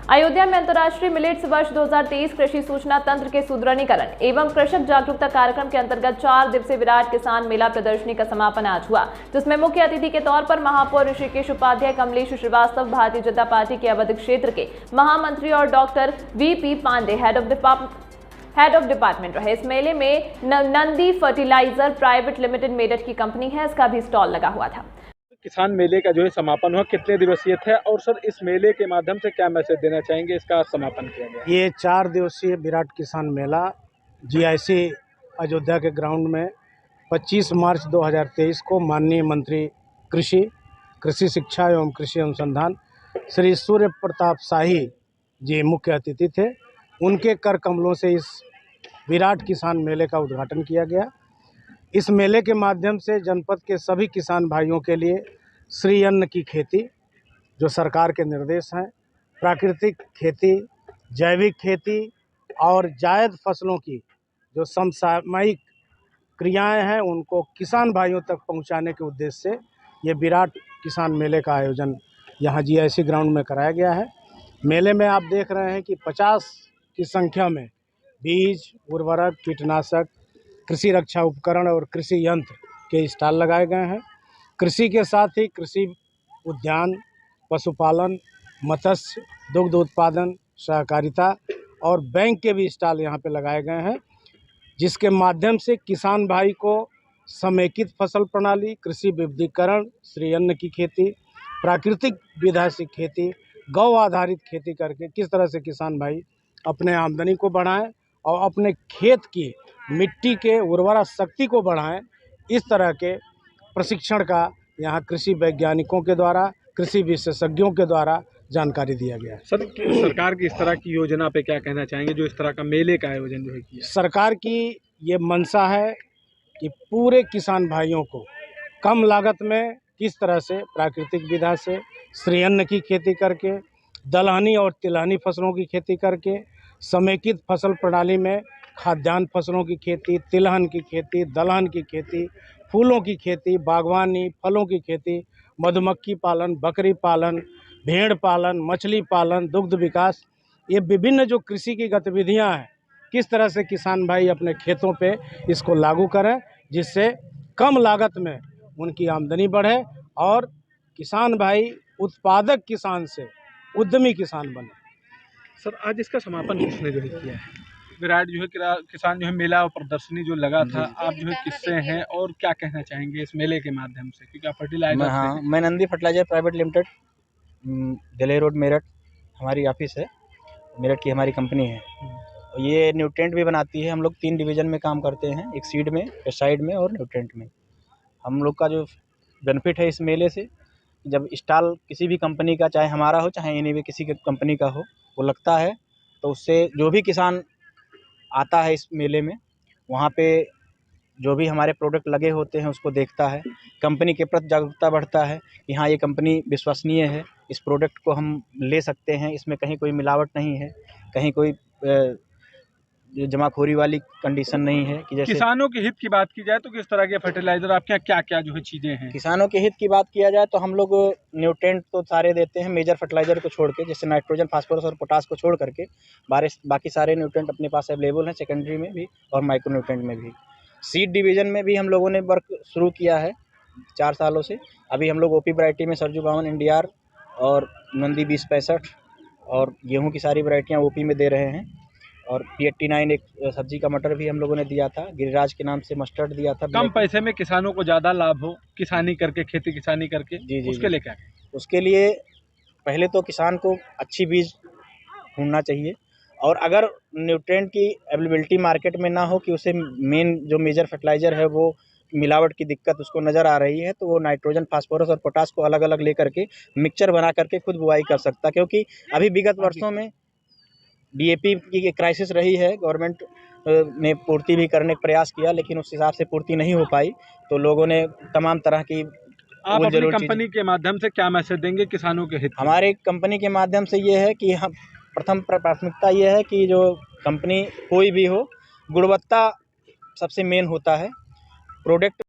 अयोध्या में अंतर्राष्ट्रीय मिलेट्स वर्ष 2023 कृषि सूचना तंत्र के सुदृढ़ीकरण एवं कृषक जागरूकता कार्यक्रम के अंतर्गत 4 दिवसीय विराट किसान मेला प्रदर्शनी का समापन आज हुआ, जिसमें मुख्य अतिथि के तौर पर महापौर ऋषिकेश उपाध्याय, कमलेश श्रीवास्तव, भारतीय जनता पार्टी के अवध क्षेत्र के महामंत्री और doctor VP Pandey head of department रहे। इस मेले में Nandi fertilizer private limited Meerut की कंपनी है, इसका भी स्टॉल लगा हुआ था। किसान मेले का जो है समापन हुआ, कितने दिवसीय थे और सर इस मेले के माध्यम से क्या मैसेज देना चाहेंगे? इसका समापन किया गया। ये 4 दिवसीय विराट किसान मेला जीआईसी अयोध्या के ग्राउंड में 25 मार्च 2023 को माननीय मंत्री कृषि शिक्षा एवं कृषि अनुसंधान श्री सूर्य प्रताप शाही जी मुख्य अतिथि थे। उनके कर कमलों से इस विराट किसान मेले का उद्घाटन किया गया। इस मेले के माध्यम से जनपद के सभी किसान भाइयों के लिए श्री अन्न की खेती जो सरकार के निर्देश हैं, प्राकृतिक खेती, जैविक खेती और जायद फसलों की जो समसामयिक क्रियाएं हैं उनको किसान भाइयों तक पहुंचाने के उद्देश्य से ये विराट किसान मेले का आयोजन यहाँ जीआईसी ग्राउंड में कराया गया है। मेले में आप देख रहे हैं कि 50 की संख्या में बीज, उर्वरक, कीटनाशक, कृषि रक्षा उपकरण और कृषि यंत्र के स्टॉल लगाए गए हैं। कृषि के साथ ही कृषि उद्यान, पशुपालन, मत्स्य, दुग्ध उत्पादन, सहकारिता और बैंक के भी स्टॉल यहाँ पे लगाए गए हैं, जिसके माध्यम से किसान भाई को समेकित फसल प्रणाली, कृषि विविधीकरण, श्री अन्न की खेती, प्राकृतिक विधा से खेती, गौ आधारित खेती करके किस तरह से किसान भाई अपने आमदनी को बढ़ाएं और अपने खेत की मिट्टी के उर्वरा शक्ति को बढ़ाएं, इस तरह के प्रशिक्षण का यहाँ कृषि वैज्ञानिकों के द्वारा, कृषि विशेषज्ञों के द्वारा जानकारी दिया गया है। सर सरकार की इस तरह की योजना पे क्या कहना चाहेंगे जो इस तरह का मेले का आयोजन जो है किया? सरकार की ये मंशा है कि पूरे किसान भाइयों को कम लागत में किस तरह से प्राकृतिक विधा से श्री अन्न की खेती करके, दलहनी और तिलहनी फसलों की खेती करके, समेकित फसल प्रणाली में खाद्यान्न फसलों की खेती, तिलहन की खेती, दलहन की खेती, फूलों की खेती, बागवानी, फलों की खेती, मधुमक्खी पालन, बकरी पालन, भेड़ पालन, मछली पालन, दुग्ध विकास, ये विभिन्न जो कृषि की गतिविधियां हैं, किस तरह से किसान भाई अपने खेतों पे इसको लागू करें, जिससे कम लागत में उनकी आमदनी बढ़े और किसान भाई उत्पादक किसान से उद्यमी किसान बने। सर आज इसका समापन किसने जो है किया है? विराट जो है किसान जो है मेला और प्रदर्शनी जो लगा था, आप जो है किससे हैं और क्या कहना चाहेंगे इस मेले के माध्यम से? क्योंकि आप फर्टिलाइजर मैं Nandi fertilizer private limited, Delhi road Meerut हमारी ऑफिस है, मेरठ की हमारी कंपनी है। ये न्यूट्रेंट भी बनाती है। हम लोग 3 डिवीज़न में काम करते हैं, एक सीड में, पेस्टिसाइड में और न्यूट्रेंट में। हम लोग का जो बेनिफिट है इस मेले से, जब स्टॉल किसी भी कंपनी का, चाहे हमारा हो चाहे एनी भी किसी के कंपनी का हो, वो लगता है तो उससे जो भी किसान आता है इस मेले में, वहाँ पे जो भी हमारे प्रोडक्ट लगे होते हैं उसको देखता है, कंपनी के प्रति जागरूकता बढ़ता है कि हाँ ये कंपनी विश्वसनीय है, इस प्रोडक्ट को हम ले सकते हैं, इसमें कहीं कोई मिलावट नहीं है, कहीं कोई जमाखोरी वाली कंडीशन नहीं है। कि जैसे किसानों के हित की बात की जाए तो किस तरह के फर्टिलाइजर आपके यहाँ क्या क्या जो है चीज़ें हैं? किसानों के हित की बात किया जाए तो हम लोग न्यूट्रेंट तो सारे देते हैं, मेजर फर्टिलाइजर को छोड़ के, जैसे नाइट्रोजन, फास्फोरस और पोटास को छोड़ करके बाकी सारे न्यूट्रेंट अपने पास अवेलेबल हैं, सेकेंडरी में भी और माइक्रो न्यूट्रेंट में भी। सीड डिवीज़न में भी हम लोगों ने वर्क शुरू किया है 4 सालों से। अभी हम लोग ओपी वैरायटी में सरजू 52 NDR और नंदी 2065 और गेहूँ की सारी वैरायटियाँ ओपी में दे रहे हैं। और P89 एक सब्जी का मटर भी हम लोगों ने दिया था, गिरिराज के नाम से मस्टर्ड दिया था। कम पैसे में किसानों को ज़्यादा लाभ हो, किसानी करके, खेती किसानी करके, जी उसके लिए क्या? उसके लिए पहले तो किसान को अच्छी बीज ढूंढना चाहिए, और अगर न्यूट्रेंट की अवेलेबिलिटी मार्केट में ना हो कि उसे मेन जो मेजर फर्टिलाइज़र है वो मिलावट की दिक्कत उसको नज़र आ रही है, तो वो नाइट्रोजन, फास्फोरस और पोटास को अलग अलग ले करके मिक्सचर बना करके खुद बुआई कर सकता। क्योंकि अभी विगत वर्षों में DAP की क्राइसिस रही है, गवर्नमेंट ने पूर्ति भी करने का प्रयास किया, लेकिन उस हिसाब से पूर्ति नहीं हो पाई, तो लोगों ने तमाम तरह की आप अपनी कंपनी के माध्यम से क्या मैसेज देंगे किसानों के हित? हमारे कंपनी के माध्यम से ये है कि हम प्रथम प्राथमिकता ये है कि जो कंपनी कोई भी हो, गुणवत्ता सबसे मेन होता है। प्रोडक्ट